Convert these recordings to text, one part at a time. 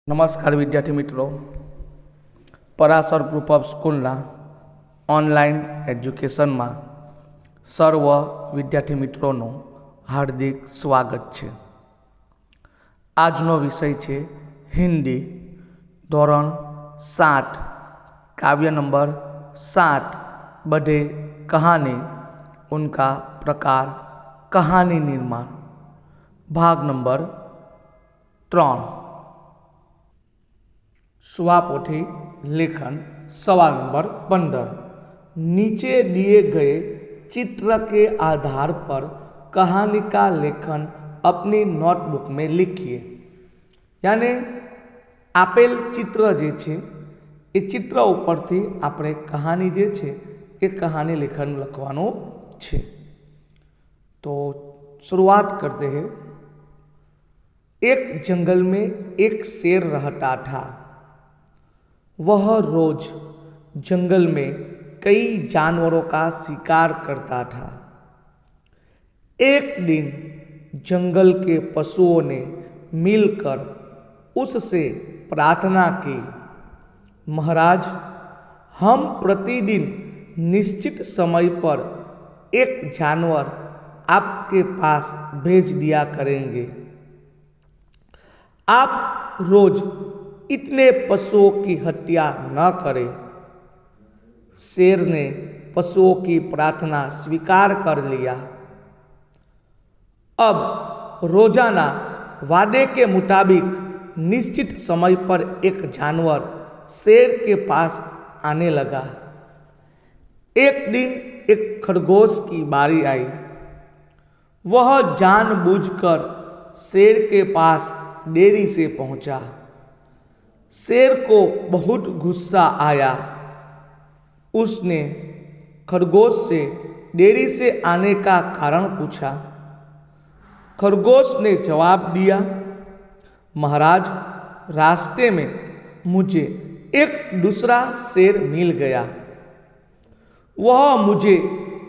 नमस्कार विद्यार्थी मित्रों, पराशर ग्रुप ऑफ स्कूलना ऑनलाइन एज्युकेशन में सर्व विद्यार्थी मित्रों हार्दिक स्वागत है। आजनो विषय है हिंदी धोरण 7 काव्य नंबर 7 बढ़े कहानी उनका प्रकार कहानी निर्माण भाग नंबर 3। स्वापोथी लेखन सवाल नंबर 15। नीचे दिए गए चित्र के आधार पर कहानी का लेखन अपनी नोटबुक में लिखिए। यानी आपेल चित्र जे छे ए चित्र उपरथी आपणे कहानी जे छे ए कहानी लेखन लखवानुं छे। तो शुरुआत करते हैं। एक जंगल में एक शेर रहता था। वह रोज जंगल में कई जानवरों का शिकार करता था। एक दिन जंगल के पशुओं ने मिलकर उससे प्रार्थना की, महाराज, हम प्रतिदिन निश्चित समय पर एक जानवर आपके पास भेज दिया करेंगे। आप रोज इतने पशुओं की हत्या न करें। शेर ने पशुओं की प्रार्थना स्वीकार कर लिया। अब रोजाना वादे के मुताबिक निश्चित समय पर एक जानवर शेर के पास आने लगा। एक दिन एक खरगोश की बारी आई। वह जानबूझकर शेर के पास देरी से पहुंचा। शेर को बहुत गुस्सा आया। उसने खरगोश से देरी से आने का कारण पूछा। खरगोश ने जवाब दिया, महाराज, रास्ते में मुझे एक दूसरा शेर मिल गया। वह मुझे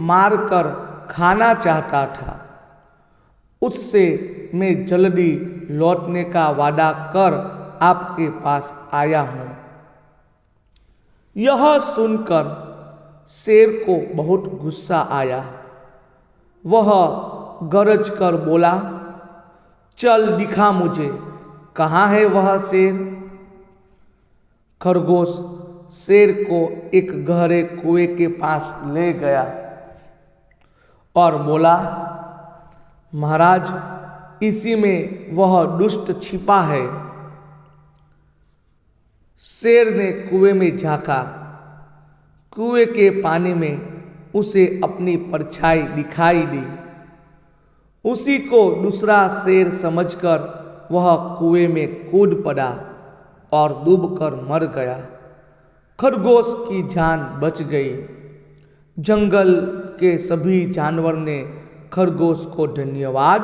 मारकर खाना चाहता था। उससे मैं जल्दी लौटने का वादा कर आपके पास आया हूं। यह सुनकर शेर को बहुत गुस्सा आया। वह गरज कर बोला, चल दिखा मुझे, कहाँ है वह शेर। खरगोश शेर को एक गहरे कुएं के पास ले गया और बोला, महाराज, इसी में वह दुष्ट छिपा है। शेर ने कुएं में झांका। कुएं के पानी में उसे अपनी परछाई दिखाई दी। उसी को दूसरा शेर समझकर वह कुएं में कूद पड़ा और डूबकर मर गया। खरगोश की जान बच गई। जंगल के सभी जानवर ने खरगोश को धन्यवाद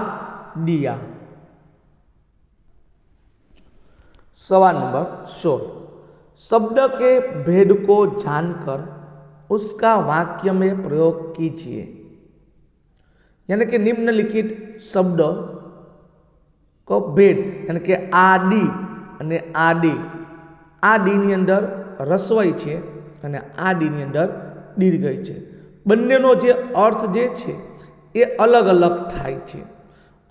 दिया। सवाल नंबर 16। शब्द के भेद को जानकर उसका वाक्य में प्रयोग कीजिए। यानी कि निम्नलिखित शब्द को भेद यानी कि आदि અને આદિ, આદિની અંદર રસ્વઈ છે અને આદિની અંદર દીર્ઘઈ છે। બંનેનો જે અર્થ જે છે એ અલગ અલગ થાય છે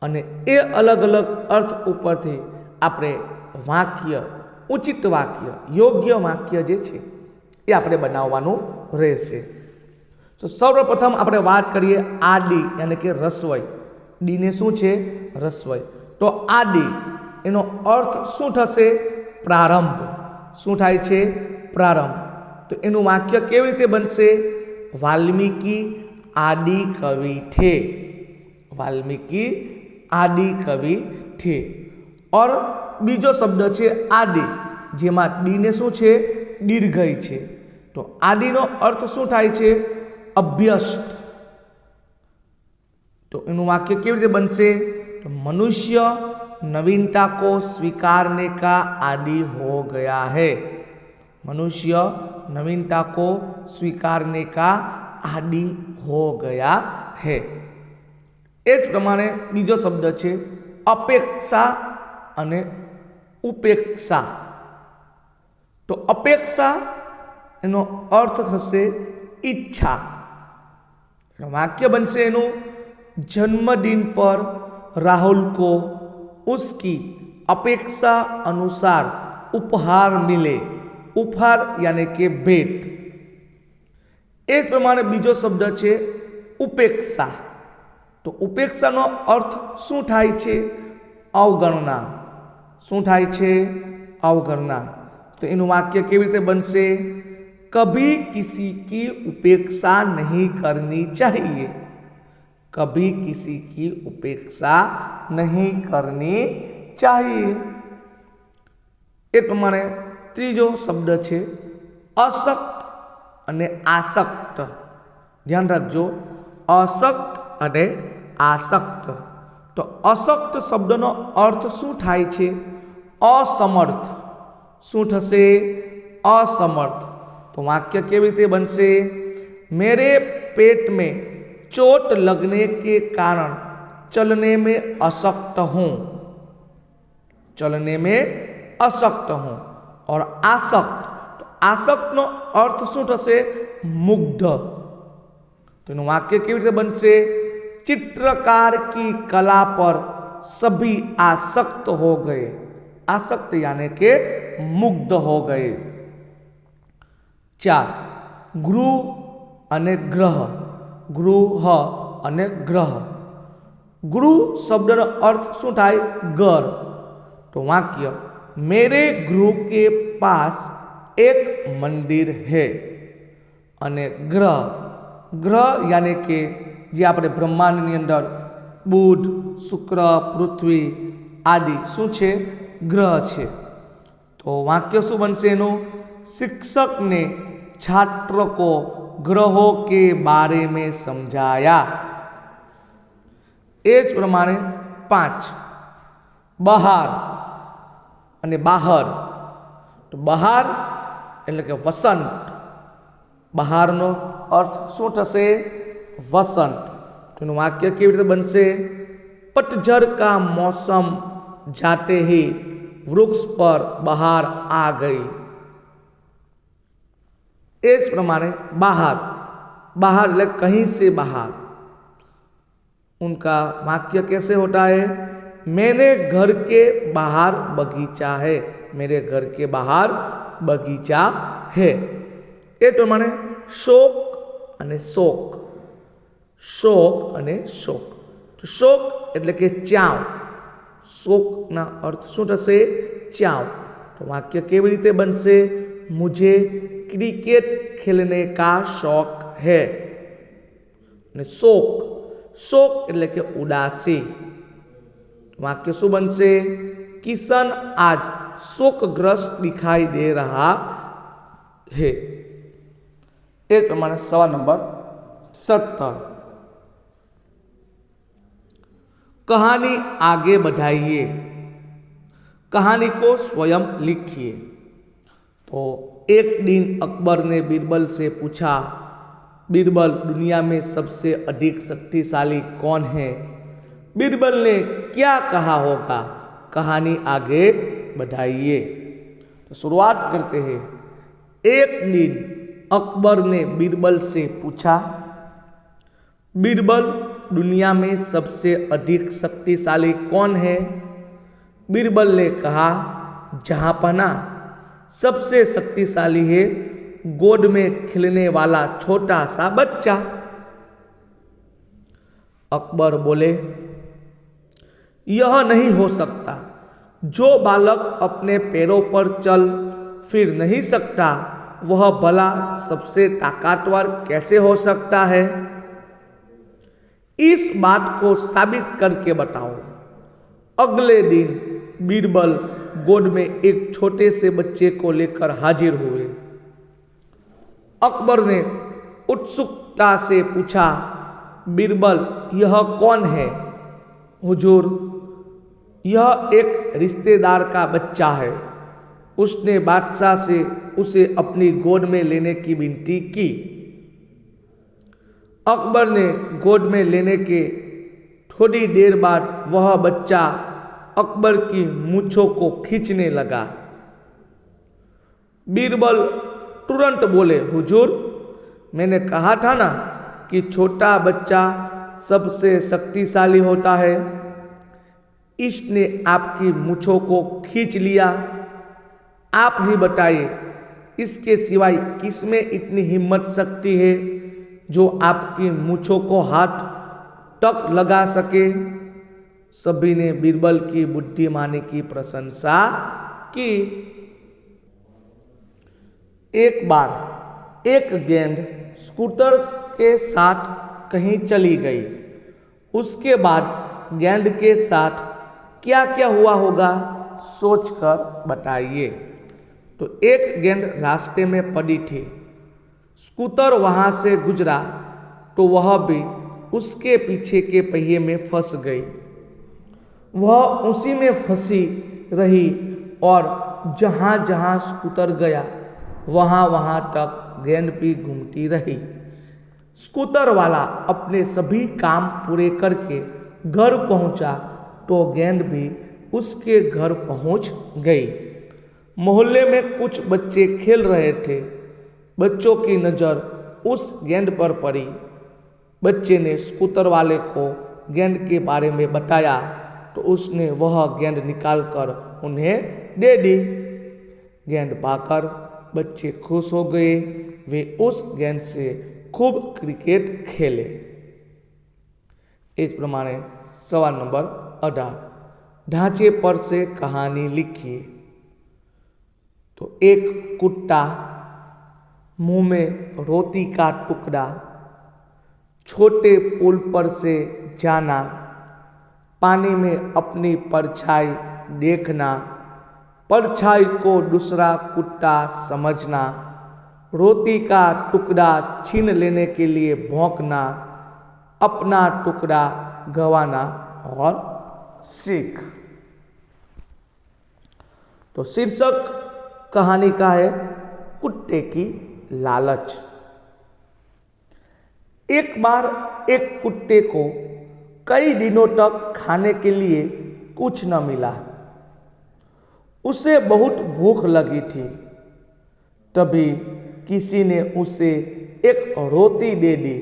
અને એ અલગ અલગ અર્થ ઉપરથી આપણે વાક્ય, ઉચિત વાક્ય, યોગ્ય વાક્ય જે છે એ આપણે બનાવવાનું રહેશે। તો સૌપ્રથમ આપણે વાત કરીએ આદિ એટલે કે રસ્વઈ। ડીને શું છે? રસ્વઈ। તો આદિ એનો અર્થ શું થશે? પ્રારંભ। શું થાય છે? પ્રારંભ। તો એનું વાક્ય કેવી રીતે બનશે? વાલ્મીકી આદિ કવિ થે। વાલ્મીકી આદિ કવિ થે। और बीजो शब्द है आदि, जेमा डी ने शू है? दीर्घई है। तो आदि नो अर्थ शू थाय छे? अभ्यस्त। तो एनु वाक्य केवी रीते बनशे? तो मनुष्य नवीनता को स्वीकारने का आदि हो गया है। मनुष्य नवीनता को स्वीकारने का आदि हो गया है। एज प्रमाणे बीजो शब्द है अपेक्षा अने उपेक्षा। तो अपेक्षा एनो अर्थ थशे इच्छा। वाक्य बनसे एनु जन्मदिन पर राहुल को उसकी अपेक्षा अनुसार उपहार मिले। उपहार यानी के भेट। एक प्रमाणे बीजो शब्द छे उपेक्षा। तो उपेक्षा नो अर्थ शू थाय छे? अवगणना। शू थाय छे? अवगणना। तो एनु वाक्य केवी रीते बनशे? कभी किसी की उपेक्षा नहीं करनी चाहिए। कभी किसी की उपेक्षा नहीं करनी चाहिए। ए प्रमाणे त्रीजो शब्द छे अशक्त अने आसक्त। ध्यान रखजो, अशक्त अने आसक्त। तो अशक्त शब्दनो अर्थ शू थाय छे? असमर्थ। शू थशे? असमर्थ। तो वाक्य केवी रीते बनशे? मेरे पेट में चोट लगने के कारण चलने में अशक्त हूं। चलने में अशक्त हूं। और आसक्त, तो आसक्त नो अर्थ शू थशे? मुग्ध। तो वाक्य केवी रीते बनशे? चित्रकार की कला पर सभी आसक्त हो गए। आसक्त यानी के मुग्ध हो गए। 4 गृह अने ग्रह। गृह अने ग्रह। गृह शब्दनो अर्थ शू थाय? घर। तो वाक्य मेरे गृह के पास एक मंदिर है। अने ग्रह, ग्रह यानी के जे आपणे ब्रह्मांडनी अंदर बुध, शुक्र, पृथ्वी आदि शू छे? ग्रह छे। तो वाक्य शू बनशे एनु? शिक्षक ने छात्र को ग्रहों के बारे में समझाया। एज प्रमाणे 5 बहार अने बाहर। तो बहार एटले के वसंत। बहार नो अर्थ शू थशे? वसंत। तो वाक्य केवी रीते बनशे? पतझड़ का मौसम जाते ही वृक्ष पर बहार आ गई। इस प्रमाणे बाहर, बाहर એટલે कहीं से बाहर। उनका वाक्य कैसे होता है? मेरे घर के बाहर बगीचा है। मेरे घर के बाहर बगीचा है। ए प्रमाणे शोक अने शोक। शोक अने शोक। तो शोक એટલે કે ચાવ। शोक ना अर्थ शू थशे? चाव। तो वाक्य केवी रीते बनशे? मुझे क्रिकेट खेलने का शौक है। शोक, शोक એટલે કે उदासी। वाक्य शू बनशे? किशन आज शोकग्रस्त दिखाई दे रहा है। एक प्रमाणे सवाल नंबर 17 कहानी आगे बढ़ाइए। कहानी को स्वयं लिखिए। तो एक दिन अकबर ने बीरबल से पूछा, बीरबल दुनिया में सबसे अधिक शक्तिशाली कौन है? बीरबल ने क्या कहा होगा? कहानी आगे बढ़ाइए। तो शुरुआत करते हैं। एक दिन अकबर ने बीरबल से पूछा, बीरबल दुनिया में सबसे अधिक शक्तिशाली कौन है? बीरबल ने कहा, जहांपना सबसे शक्तिशाली है गोद में खिलने वाला छोटा सा बच्चा। अकबर बोले, यह नहीं हो सकता। जो बालक अपने पैरों पर चल फिर नहीं सकता वह भला सबसे ताकतवर कैसे हो सकता है? इस बात को साबित करके बताओ। अगले दिन बीरबल गोद में एक छोटे से बच्चे को लेकर हाजिर हुए। अकबर ने उत्सुकता से पूछा, बीरबल यह कौन है? हुजूर, यह एक रिश्तेदार का बच्चा है। उसने बादशाह से उसे अपनी गोद में लेने की विनती की। अकबर ने गोद में लेने के थोड़ी देर बाद वह बच्चा अकबर की मूंछों को खींचने लगा। बीरबल तुरंत बोले, हुजूर, मैंने कहा था ना कि छोटा बच्चा सबसे शक्तिशाली होता है। इसने आपकी मूंछों को खींच लिया। आप ही बताइए, इसके सिवाय किसमें इतनी हिम्मत शक्ति है जो आपकी मूंछों को हाथ तक लगा सके। सभी ने बीरबल की बुद्धिमानी की प्रशंसा की। एक बार एक गेंद स्कूटर के साथ कहीं चली गई। उसके बाद गेंद के साथ क्या क्या हुआ होगा, सोचकर बताइए। तो एक गेंद रास्ते में पड़ी थी। स्कूटर वहां से गुजरा तो वह भी उसके पीछे के पहिए में फंस गई। वह उसी में फंसी रही और जहां जहां स्कूटर गया वहां वहां तक गेंद भी घूमती रही। स्कूटर वाला अपने सभी काम पूरे करके घर पहुंचा तो गेंद भी उसके घर पहुंच गई। मोहल्ले में कुछ बच्चे खेल रहे थे। बच्चों की नज़र उस गेंद पर पड़ी। बच्चे ने स्कूटर वाले को गेंद के बारे में बताया तो उसने वह गेंद निकालकर उन्हें दे दी। गेंद पाकर बच्चे खुश हो गए। वे उस गेंद से खूब क्रिकेट खेले। इस प्रमाणे सवाल नंबर 18, ढांचे पर से कहानी लिखिए। तो एक कुत्ता, मुंह में रोटी का टुकड़ा, छोटे पुल पर से जाना, पानी में अपनी परछाई देखना, परछाई को दूसरा कुत्ता समझना, रोटी का टुकड़ा छीन लेने के लिए भौंकना, अपना टुकड़ा गंवाना और सीख। तो शीर्षक कहानी का है कुत्ते की लालच। एक बार एक कुत्ते को कई दिनों तक खाने के लिए कुछ न मिला। उसे बहुत भूख लगी थी। तभी किसी ने उसे एक रोटी दे दी।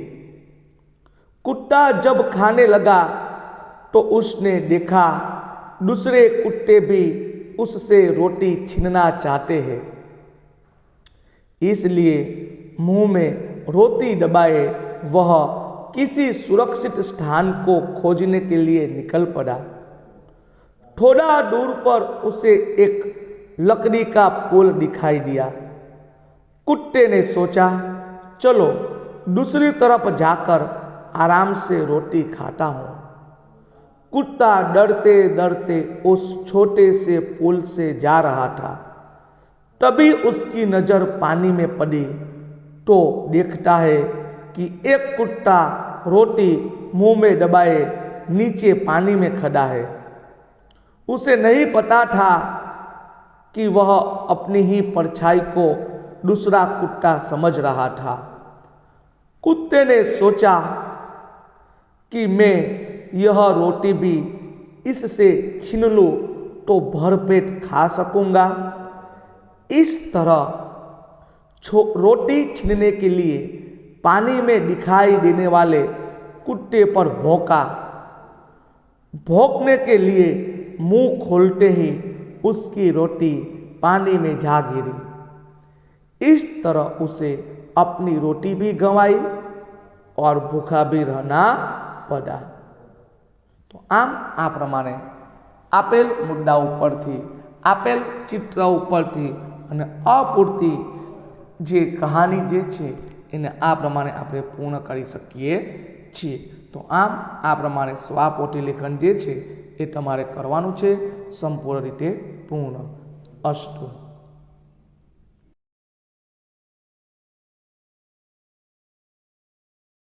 कुत्ता जब खाने लगा तो उसने देखा दूसरे कुत्ते भी उससे रोटी छीनना चाहते हैं। इसलिए मुंह में रोटी दबाए वह किसी सुरक्षित स्थान को खोजने के लिए निकल पड़ा। थोड़ा दूर पर उसे एक लकड़ी का पुल दिखाई दिया। कुत्ते ने सोचा, चलो दूसरी तरफ जाकर आराम से रोटी खाता हूं। कुत्ता डरते डरते उस छोटे से पुल से जा रहा था। तभी उसकी नज़र पानी में पड़ी तो देखता है कि एक कुत्ता रोटी मुंह में दबाए नीचे पानी में खड़ा है। उसे नहीं पता था कि वह अपनी ही परछाई को दूसरा कुत्ता समझ रहा था। कुत्ते ने सोचा कि मैं यह रोटी भी इससे छीन लूं तो भरपेट खा सकूंगा। इस तरह रोटी छीनने के लिए पानी में दिखाई देने वाले कुत्ते पर भौंका। भौंकने के लिए मुंह खोलते ही उसकी रोटी पानी में जा गिरी। इस तरह उसे अपनी रोटी भी गंवाई और भूखा भी रहना पड़ा। तो આ પ્રમાણે આપેલ મુદ્દા ઉપરથી, આપેલ ચિત્ર ઉપરથી અને અપૂરતી જે કહાની જે છે એને આ પ્રમાણે આપણે પૂર્ણ કરી શકીએ છીએ। તો આ પ્રમાણે સ્વાપોથી લેખન જે છે એ તમારે કરવાનું છે સંપૂર્ણ રીતે પૂર્ણ। અસ્તુ।